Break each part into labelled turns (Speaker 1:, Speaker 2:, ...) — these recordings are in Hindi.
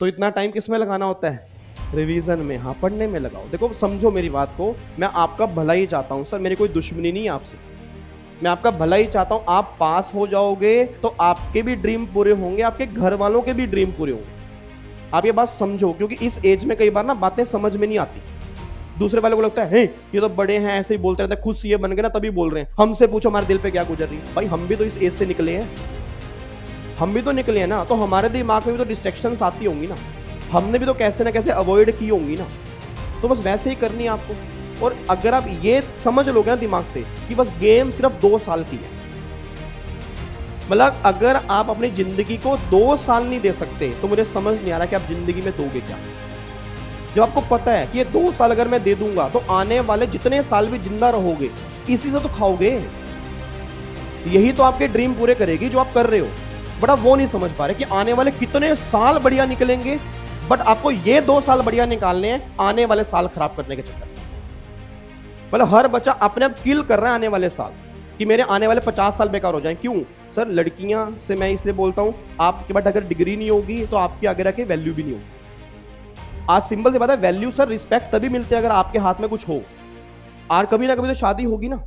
Speaker 1: तो इतना टाइम किस में लगाना होता है? रिवीजन में। हाँ, पढ़ने में लगाओ। देखो समझो मेरी बात को, मैं आपका भला ही चाहता हूँ सर, मेरी कोई दुश्मनी नहीं है आपसे, मैं आपका भला ही चाहता हूँ। आप पास हो जाओगे तो आपके भी ड्रीम पूरे होंगे, आपके घर वालों के भी ड्रीम पूरे होंगे। आप ये बात समझो, क्योंकि इस एज में कई बार ना बातें समझ में नहीं आती। दूसरे वालों को लगता है ये तो बड़े हैं, ऐसे ही बोलते रहते हैं, खुद सीए बन गए ना तभी बोल रहे हैं। हमसे पूछो हमारे दिल पे क्या गुजर रही है। भाई हम भी तो इस एज से निकले हैं, हम भी तो निकले हैं ना, तो हमारे दिमाग में भी तो डिस्ट्रैक्शंस आती होंगी ना, हमने भी तो कैसे ना कैसे अवॉइड की होंगी ना। तो बस वैसे ही करनी है आपको। और अगर आप ये समझ लोगे ना दिमाग से कि बस गेम सिर्फ 2 साल की है, मतलब अगर आप अपनी जिंदगी को 2 साल नहीं दे सकते तो मुझे समझ नहीं आ रहा कि आप जिंदगी में दोगे क्या। जब आपको पता है कि ये 2 साल अगर मैं दे दूंगा तो आने वाले जितने साल भी जिंदा रहोगे इसी से तो खाओगे, यही तो आपके ड्रीम पूरे करेगी जो आप कर रहे हो। बट आप वो नहीं समझ पा रहे कि आने वाले कितने साल बढ़िया निकलेंगे, बट आपको ये 2 साल बढ़िया निकालने हैं आने वाले साल खराब करने के चक्कर में। मतलब हर बच्चा अपने आप किल कर रहा है आने वाले साल, कि मेरे आने वाले 50 साल बेकार हो जाएं। क्यों सर? लड़कियां से मैं इसलिए बोलता हूं, आपके पास अगर डिग्री नहीं होगी तो आपकी आगे रखे वैल्यू भी नहीं होगी। आज सिंपल सी बात है, वैल्यू सर रिस्पेक्ट तभी मिलती है अगर आपके हाथ में कुछ हो। और कभी ना कभी तो शादी होगी ना,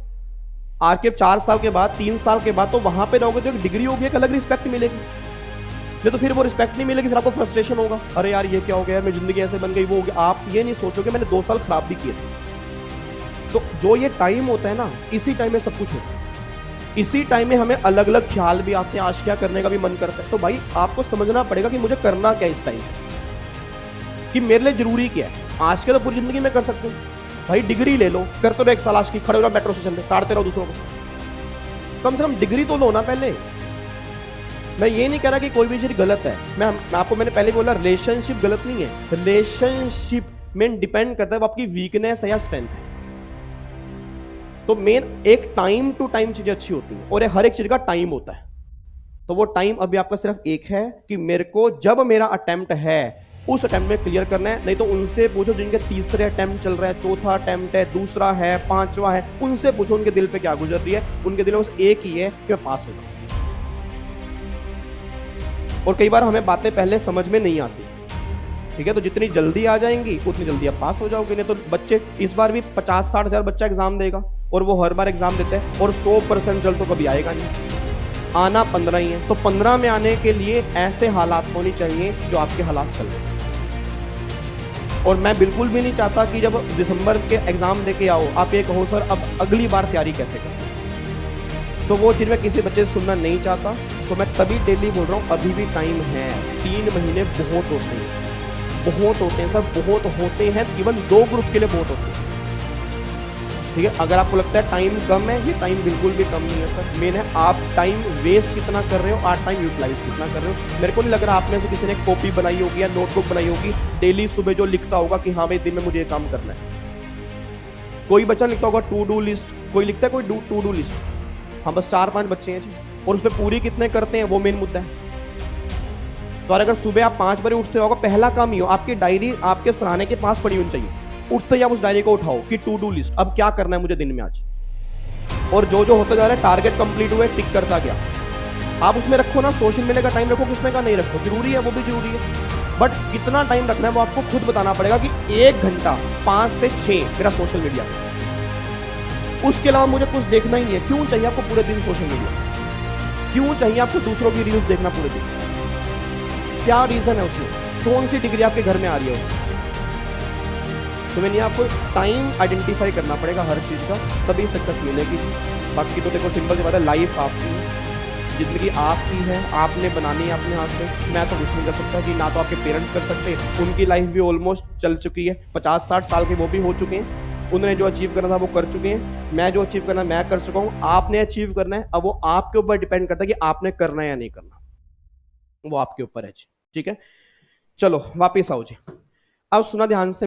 Speaker 1: आज के 4 साल के बाद 3 साल के बाद तो वहां पे रहोगे तो एक डिग्री होगी, एक अलग रिस्पेक्ट मिलेगी। नहीं तो फिर वो रिस्पेक्ट नहीं मिलेगी, फिर आपको फ्रस्ट्रेशन होगा, अरे यार ये क्या हो गया, मेरी जिंदगी ऐसे बन गई, वो हो गया। आप ये नहीं सोचोगे मैंने 2 साल खराब भी किए थे। तो जो ये टाइम होता है ना, इसी टाइम में सब कुछ होता है। इसी टाइम में हमें अलग अलग ख्याल भी आते हैं, आज क्या करने का भी मन करता है। तो भाई आपको समझना पड़ेगा कि मुझे करना क्या इस टाइम, कि मेरे लिए जरूरी क्या है। आज के तो पूरी जिंदगी में कर सकते हो, भाई डिग्री ले लो, करते रहो 1 साल, आज की खड़े हो मेट्रो स्टेशन पे ताड़ते रहो दूसरों को, कम से कम डिग्री तो लो ना पहले। मैं ये नहीं कह रहा कि कोई भी चीज गलत है, मैंने पहले बोला रिलेशनशिप गलत नहीं है, रिलेशनशिप में डिपेंड करता है वो आपकी वीकनेस है या स्ट्रेंथ है। तो मेन एक टाइम टू टाइम चीजें अच्छी होती है और हर एक चीज का टाइम होता है। तो वो टाइम अभी आपका सिर्फ एक है कि मेरे को जब मेरा अटेम्प्ट है उस अटेम्प्ट में क्लियर करना है। नहीं तो उनसे पूछो जिनके तीसरे अटेम्प्ट चल रहा है, चौथा अटेम्प्ट है, दूसरा है, 5वां है, उनसे पूछो उनके दिल पे क्या गुजर रही है। उनके दिल में बस एक ही है कि मैं पास होगा। और कई बार हमें बातें पहले समझ में नहीं आती, ठीक है, तो जितनी जल्दी आ जाएंगी उतनी जल्दी आप पास हो जाओगे। नहीं तो बच्चे इस बार भी 50-60 हजार बच्चा एग्जाम देगा और वो हर बार एग्जाम देते हैं और 100% रिजल्ट तो कभी आएगा नहीं, आना 15 ही है। तो 15 में आने के लिए ऐसे हालात होने चाहिए जो आपके हालात चल रहे हैं। और मैं बिल्कुल भी नहीं चाहता कि जब दिसंबर के एग्जाम देके आओ आप ये कहो सर अब अगली बार तैयारी कैसे करें। तो वो चीज़ मैं किसी बच्चे से सुनना नहीं चाहता। तो मैं तभी डेली बोल रहा हूँ अभी भी टाइम है, 3 महीने बहुत होते हैं, बहुत होते हैं सर, बहुत होते हैं। इवन 2 ग्रुप के लिए बहुत होते हैं, ठीक है। अगर आपको लगता है टाइम कम है, ये टाइम बिल्कुल भी कम नहीं है सर। मेन है आप टाइम वेस्ट कितना कर रहे हो और टाइम यूटिलाइज कितना कर रहे हो। मेरे को नहीं लग रहा आप में से किसी ने कॉपी बनाई होगी या नोटबुक बनाई होगी, डेली सुबह जो लिखता होगा कि हाँ भाई दिन में मुझे ये काम करना है। कोई बच्चा लिखता होगा टू डू लिस्ट, कोई लिखता है कोई टू डू लिस्ट। हाँ बस 4-5 बच्चे हैं जी, और उस पर पूरी कितने करते हैं वो मेन मुद्दा है। तो अगर सुबह आप 5 बजे उठते हो, पहला काम ही हो आपकी डायरी आपके सराहने के पास पड़ी होनी चाहिए। उठते ही आप उस डायरी को उठाओ कि टू डू लिस्ट, अब क्या करना है मुझे दिन में आज, और जो जो होता जा रहा है टारगेट कंप्लीट हुए टिक करता गया। आप उसमें रखो ना, सोशल मीडिया का टाइम रखो, किसमें का नहीं रखो, जरूरी है, वो भी जरूरी है। बट कितना टाइम रखना है वो आपको खुद बताना पड़ेगा कि 1 घंटा 5 से 6 मेरा सोशल मीडिया, उसके अलावा मुझे कुछ देखना ही नहीं है। क्यों चाहिए आपको पूरे दिन सोशल मीडिया? क्यों चाहिए आपको दूसरों की रील्स देखना पूरे दिन? क्या रीजन है उसमें? कौन सी डिग्री आपके घर में आ रही है उसमें? तो मैंने आपको टाइम आइडेंटिफाई करना पड़ेगा हर चीज़ का, तभी सक्सेस मिलेगी। बाकी तो देखो सिंपल सी बात है, लाइफ आपकी है, जिंदगी आपकी है, आपने बनानी है अपने हाथ से। मैं तो कुछ नहीं कर सकता कि, ना तो आपके पेरेंट्स कर सकते, उनकी लाइफ भी ऑलमोस्ट चल चुकी है, 50-60 साल के वो भी हो चुके हैं, उन्होंने जो अचीव करना था वो कर चुके हैं। मैं जो अचीव करना मैं कर चुका हूँ, आपने अचीव करना है, अब वो आपके ऊपर डिपेंड करता है कि आपने करना है या नहीं करना, वो आपके ऊपर है। ठीक है, चलो वापिस आओ जी। अब सुना ध्यान से।